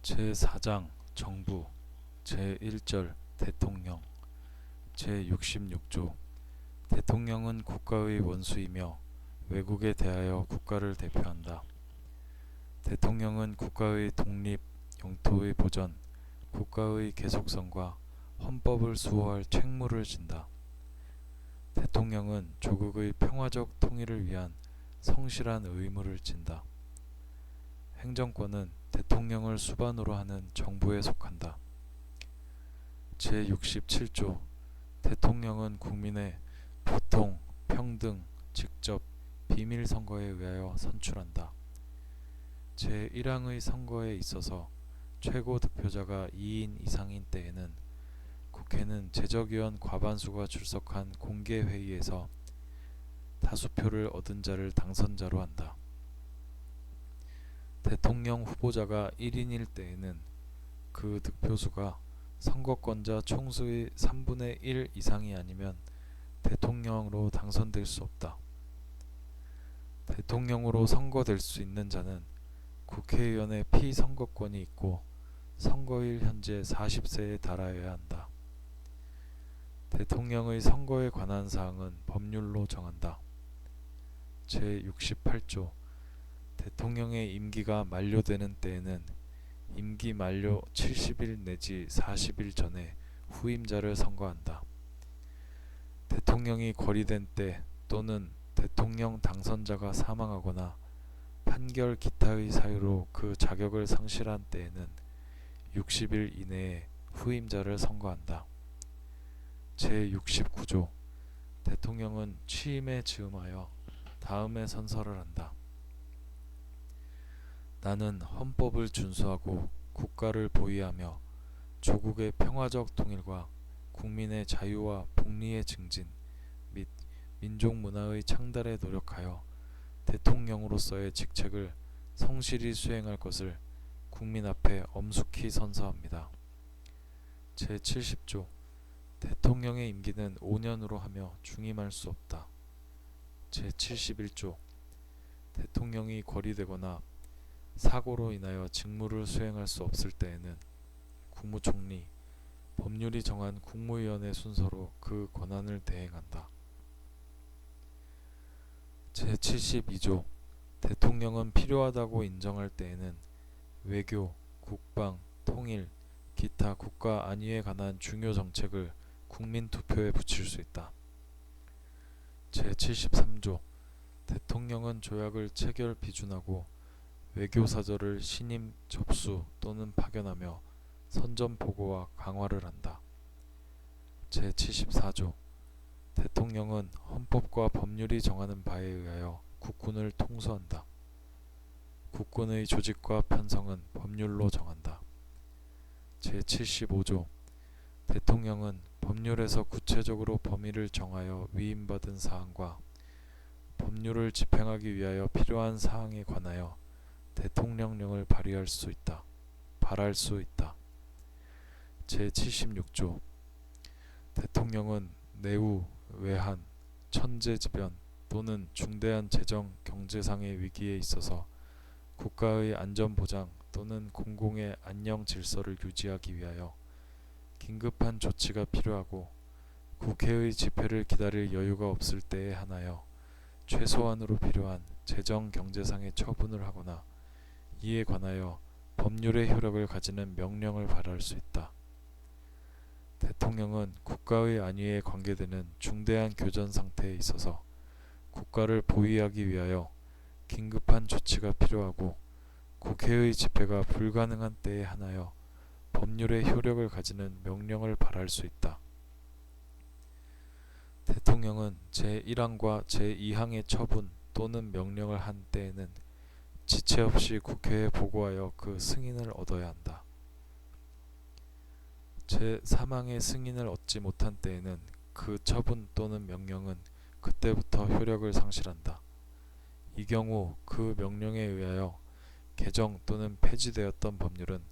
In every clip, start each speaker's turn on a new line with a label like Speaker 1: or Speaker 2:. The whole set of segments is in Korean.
Speaker 1: 제4장 정부 제1절 대통령 제66조 대통령은 국가의 원수이며 외국에 대하여 국가를 대표한다. 대통령은 국가의 독립, 영토의 보전, 국가의 계속성과 헌법을 수호할 책무를 진다. 대통령은 조국의 평화적 통일을 위한 성실한 의무를 진다. 행정권은 대통령을 수반으로 하는 정부에 속한다. 제67조 대통령은 국민의 보통, 평등, 직접, 비밀 선거에 의하여 선출한다. 제1항의 선거에 있어서 최고 득표자가 2인 이상인 때에는 국회는 제적위원 과반수가 출석한 공개회의에서 다수표를 얻은 자를 당선자로 한다. 대통령 후보자가 1인일 때에는 그 득표수가 선거권자 총수의 3분의 1 이상이 아니면 대통령으로 당선될 수 없다. 대통령으로 선거될 수 있는 자는 국회의원의 피선거권이 있고 선거일 현재 40세에 달하여야 한다. 대통령의 선거에 관한 사항은 법률로 정한다. 제68조 대통령의 임기가 만료되는 때에는 임기 만료 70일 내지 40일 전에 후임자를 선거한다. 대통령이 거리된 때 또는 대통령 당선자가 사망하거나 판결 기타의 사유로 그 자격을 상실한 때에는 60일 이내에 후임자를 선거한다. 제69조 대통령은 취임에 즈음하여 다음에 선서를 한다. 나는 헌법을 준수하고 국가를 보위하며 조국의 평화적 통일과 국민의 자유와 복리의 증진 및 민족 문화의 창달에 노력하여 대통령으로서의 직책을 성실히 수행할 것을 국민 앞에 엄숙히 선서합니다. 제70조 대통령의 임기는 5년으로 하며 중임할 수 없다. 제71조 대통령이 거리되거나 사고로 인하여 직무를 수행할 수 없을 때에는 국무총리, 법률이 정한 국무위원회 순서로 그 권한을 대행한다. 제72조 대통령은 필요하다고 인정할 때에는 외교, 국방, 통일, 기타 국가 안위에 관한 중요 정책을 국민 투표에 붙일 수 있다. 제73조 대통령은 조약을 체결 비준하고 외교사절을 신임, 접수 또는 파견하며 선전 보고와 강화를 한다. 제74조 대통령은 헌법과 법률이 정하는 바에 의하여 국군을 통수한다. 국군의 조직과 편성은 법률로 정한다. 제75조 대통령은 법률에서 구체적으로 범위를 정하여 위임받은 사항과 법률을 집행하기 위하여 필요한 사항에 관하여 대통령령을 발할 수 있다. 제76조 대통령은 내후, 외환, 천재지변 또는 중대한 재정, 경제상의 위기에 있어서 국가의 안전보장 또는 공공의 안녕 질서를 유지하기 위하여 긴급한 조치가 필요하고 국회의 집회를 기다릴 여유가 없을 때에 한하여 최소한으로 필요한 재정, 경제상의 처분을 하거나 이에 관하여 법률의 효력을 가지는 명령을 발할 수 있다. 대통령은 국가의 안위에 관계되는 중대한 교전 상태에 있어서 국가를 보위하기 위하여 긴급한 조치가 필요하고 국회의 집회가 불가능한 때에 한하여 법률의 효력을 가지는 명령을 발할 수 있다. 대통령은 제1항과 제2항의 처분 또는 명령을 한 때에는 지체 없이 국회에 보고하여 그 승인을 얻어야 한다. 제3항의 승인을 얻지 못한 때에는 그 처분 또는 명령은 그때부터 효력을 상실한다. 이 경우 그 명령에 의하여 개정 또는 폐지되었던 법률은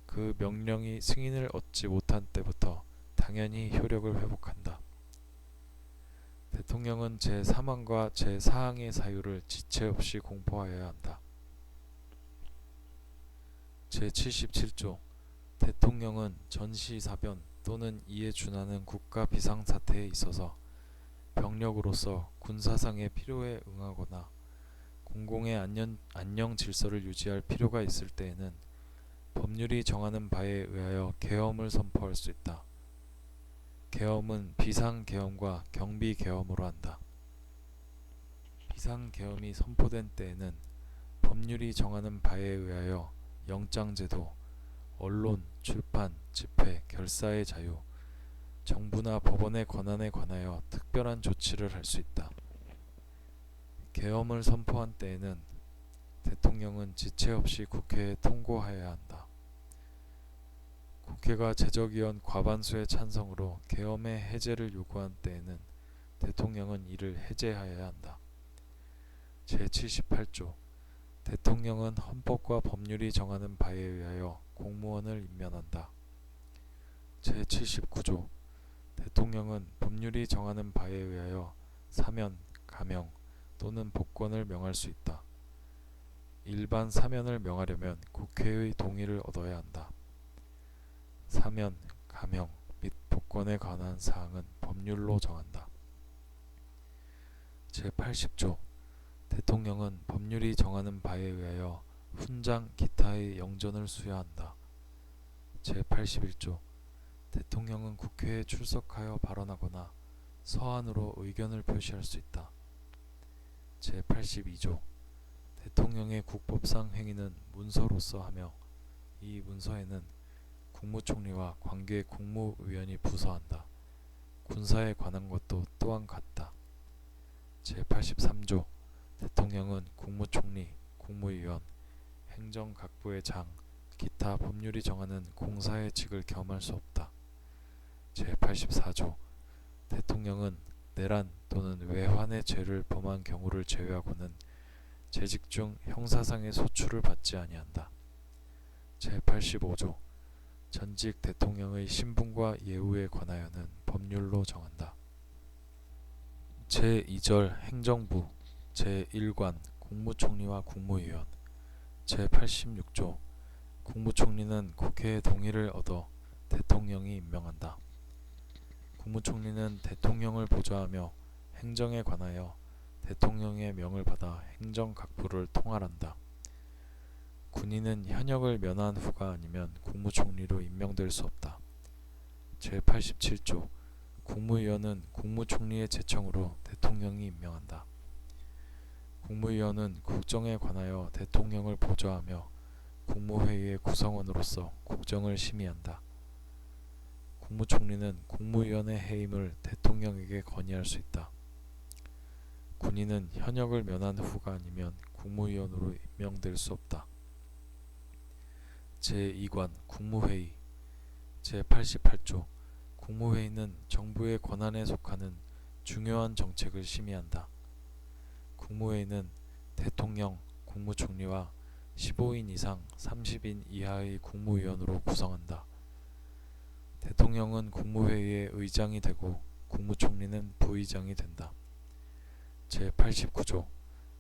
Speaker 1: 그 명령이 승인을 얻지 못한 때부터 당연히 효력을 회복한다. 대통령은 제3항과 제4항의 사유를 지체 없이 공포하여야 한다. 제77조 대통령은 전시사변 또는 이에 준하는 국가 비상사태에 있어서 병력으로서 군사상의 필요에 응하거나 공공의 안녕 질서를 유지할 필요가 있을 때에는 법률이 정하는 바에 의하여 계엄을 선포할 수 있다. 계엄은 비상계엄과 경비계엄으로 한다. 비상계엄이 선포된 때에는 법률이 정하는 바에 의하여 영장제도, 언론, 출판, 집회, 결사의 자유, 정부나 법원의 권한에 관하여 특별한 조치를 할 수 있다. 계엄을 선포한 때에는 대통령은 지체 없이 국회에 통고하여야 한다. 국회가 제적위원 과반수의 찬성으로 계엄의 해제를 요구한 때에는 대통령은 이를 해제하여야 한다. 제78조 대통령은 헌법과 법률이 정하는 바에 의하여 공무원을 임면한다. 제79조 대통령은 법률이 정하는 바에 의하여 사면, 가명 또는 복권을 명할 수 있다. 일반 사면을 명하려면 국회의 동의를 얻어야 한다. 사면, 가명 및 복권에 관한 사항은 법률로 정한다. 제80조 대통령은 법률이 정하는 바에 의하여 훈장 기타의 영전을 수여한다. 제81조 대통령은 국회에 출석하여 발언하거나 서한으로 의견을 표시할 수 있다. 제82조 대통령의 국법상 행위는 문서로서 하며 이 문서에는 국무총리와 관계 국무위원이 부서한다. 군사에 관한 것도 또한 같다. 제83조 대통령은 국무총리, 국무위원, 행정각부의 장, 기타 법률이 정하는 공사의 직을 겸할 수 없다. 제84조 대통령은 내란 또는 외환의 죄를 범한 경우를 제외하고는 재직 중 형사상의 소출을 받지 아니한다. 제85조 전직 대통령의 신분과 예우에 관하여는 법률로 정한다. 제2절 행정부 제1관 국무총리와 국무위원 제86조 국무총리는 국회의 동의를 얻어 대통령이 임명한다. 국무총리는 대통령을 보좌하며 행정에 관하여 대통령의 명을 받아 행정각부를 통할한다. 군인은 현역을 면한 후가 아니면 국무총리로 임명될 수 없다. 제87조 국무위원은 국무총리의 제청으로 대통령이 임명한다. 국무위원은 국정에 관하여 대통령을 보좌하며 국무회의의 구성원으로서 국정을 심의한다. 국무총리는 국무위원의 해임을 대통령에게 건의할 수 있다. 군인은 현역을 면한 후가 아니면 국무위원으로 임명될 수 없다. 제2관 국무회의 제88조 국무회의는 정부의 권한에 속하는 중요한 정책을 심의한다. 국무회의는 대통령, 국무총리와 15인 이상 30인 이하의 국무위원으로 구성한다. 대통령은 국무회의의 의장이 되고 국무총리는 부의장이 된다. 제89조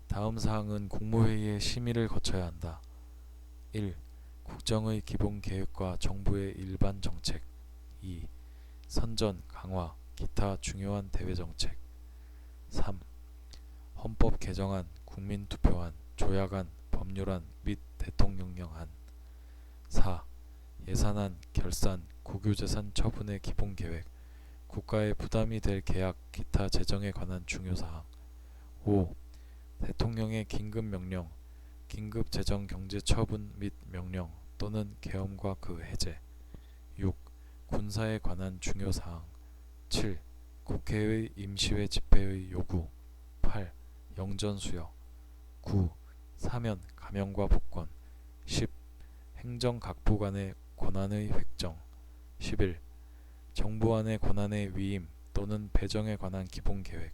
Speaker 1: 다음 사항은 국무회의의 심의를 거쳐야 한다. 1. 국정의 기본 계획과 정부의 일반 정책 2. 선전, 강화, 기타 중요한 대외 정책 3. 헌법 개정안, 국민투표안, 조약안, 법률안 및 대통령령안 4. 예산안, 결산, 국유재산 처분의 기본 계획, 국가의 부담이 될 계약, 기타 재정에 관한 중요사항 5. 대통령의 긴급명령, 긴급재정경제처분 및 명령 또는 계엄과 그 해제 6. 군사에 관한 중요사항 7. 국회의 임시회 집회의 요구 8. 영전수여 9. 사면, 가명과 복권 10. 행정각부 간의 권한의 획정 11. 정부안의 권한의 위임 또는 배정에 관한 기본계획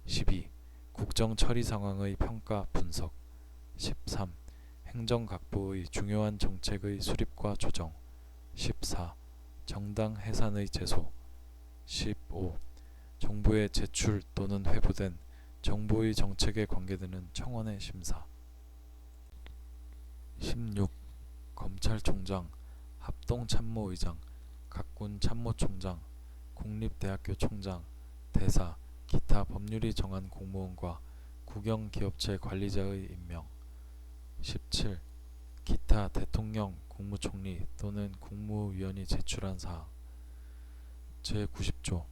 Speaker 1: 12. 국정처리 상황의 평가 분석 13. 행정각부의 중요한 정책의 수립과 조정 14. 정당 해산의 제소 15. 정부의 제출 또는 회부된 정부의 정책에 관계되는 청원의 심사 16. 검찰총장, 합동참모의장, 각군 참모총장, 국립대학교 총장, 대사, 기타 법률이 정한 공무원과 국영기업체 관리자의 임명. 17. 기타 대통령, 국무총리 또는 국무위원이 제출한 사항. 제90조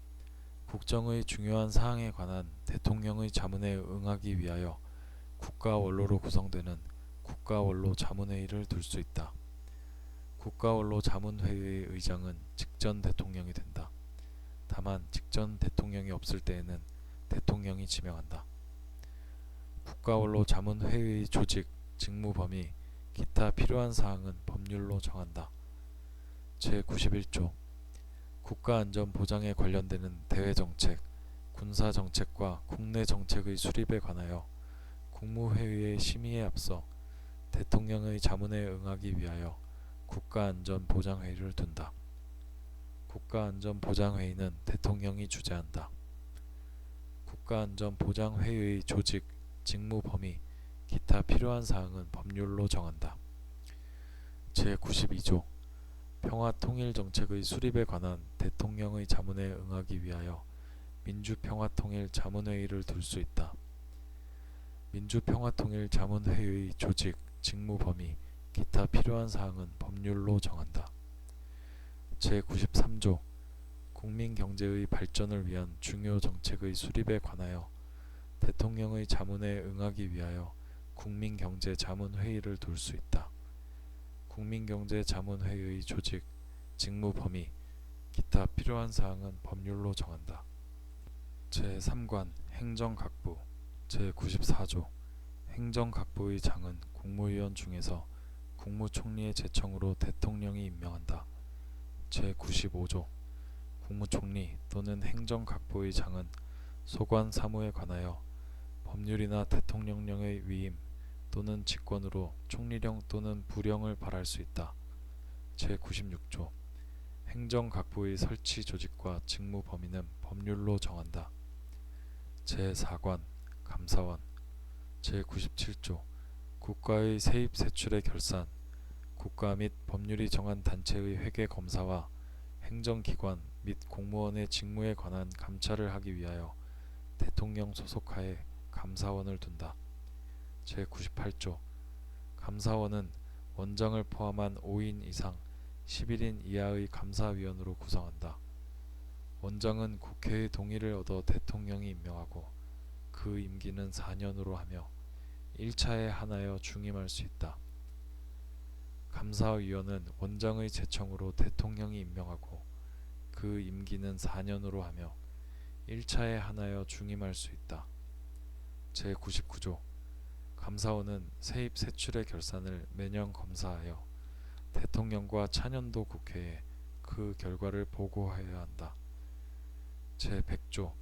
Speaker 1: 국정의 중요한 사항에 관한 대통령의 자문에 응하기 위하여 국가원로로 구성되는 국가원로 자문회의를 둘 수 있다. 국가원로 자문회의의 의장은 직전 대통령이 된다. 다만 직전 대통령이 없을 때에는 대통령이 지명한다. 국가원로 자문회의의 조직, 직무 범위, 기타 필요한 사항은 법률로 정한다. 제91조 국가안전 보장에 관련되는 대외정책, 군사정책과 국내 정책의 수립에 관하여 국무회의의 심의에 앞서 대통령의 자문에 응하기 위하여 국가안전보장회의를 둔다. 국가안전보장회의는 대통령이 주재한다. 국가안전보장회의의 조직, 직무 범위, 기타 필요한 사항은 법률로 정한다. 제92조 평화통일정책의 수립에 관한 대통령의 자문에 응하기 위하여 민주평화통일 자문회의를 둘 수 있다. 민주평화통일 자문회의의 조직, 직무 범위, 기타 필요한 사항은 법률로 정한다. 제93조 국민경제의 발전을 위한 중요 정책의 수립에 관하여 대통령의 자문에 응하기 위하여 국민경제자문회의를 둘 수 있다. 국민경제자문회의의 조직, 직무 범위, 기타 필요한 사항은 법률로 정한다. 제3관 행정각부 제94조 행정각부의 장은 국무위원 중에서 국무총리의 제청으로 대통령이 임명한다. 제95조 국무총리 또는 행정각부의 장은 소관 사무에 관하여 법률이나 대통령령의 위임 또는 직권으로 총리령 또는 부령을 발할 수 있다. 제96조 행정각부의 설치 조직과 직무 범위는 법률로 정한다. 제4관 감사원 제97조 국가의 세입 세출의 결산, 국가 및 법률이 정한 단체의 회계 검사와 행정기관 및 공무원의 직무에 관한 감찰을 하기 위하여 대통령 소속하에 감사원을 둔다. 제98조 감사원은 원장을 포함한 5인 이상 11인 이하의 감사위원으로 구성한다. 원장은 국회의 동의를 얻어 대통령이 임명하고 그 임기는 4년으로 하며 1차에 하나여 중임할 수 있다. 감사위원은 원장의 제청으로 대통령이 임명하고 그 임기는 4년으로 하며 1차에 하나여 중임할 수 있다. 제99조 감사원은 세입 세출의 결산을 매년 검사하여 대통령과 차년도 국회에 그 결과를 보고하여야 한다. 제100조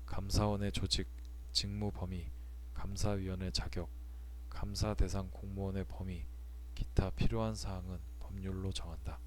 Speaker 1: 감사원의 조직, 직무 범위, 감사위원의 자격, 감사 대상 공무원의 범위, 기타 필요한 사항은 법률로 정한다.